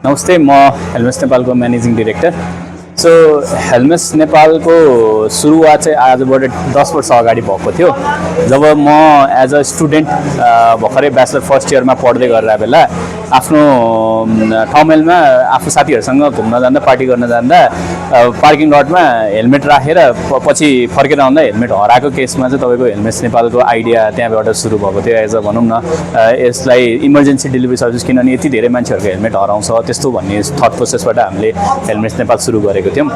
नमस्ते, म हेल्मेट्स नेपालको म्यानेजिङ डिरेक्टर। सो हेल्मेट्स नेपालको सुरुवात चाहिँ आजबाट 10 वर्ष अगाडि भएको थियो, जब म एज अ स्टुडेन्ट भर्खरै ब्याचलर फर्स्ट इयरमा पढ्दै गरेर बेला आफ्नो ठाउँमेलमा आफ्नो साथीहरूसँग घुम्न जाँदा पार्टी गर्न जाँदा पार्किङ लटमा हेलमेट राखेर पछि फर्केर आउँदा हेलमेट हराएको केसमा चाहिँ तपाईँको हेल्मेट्स नेपालको आइडिया त्यहाँबाट सुरु भएको थियो। एज अ भनौँ न यसलाई इमर्जेन्सी डेलिभरी सर्भिस, किनभने यति धेरै मान्छेहरूको हेलमेट हराउँछ त्यस्तो भन्ने थट प्रोसेसबाट हामीले हेल्मेट्स नेपाल सुरु गरेको थियौँ।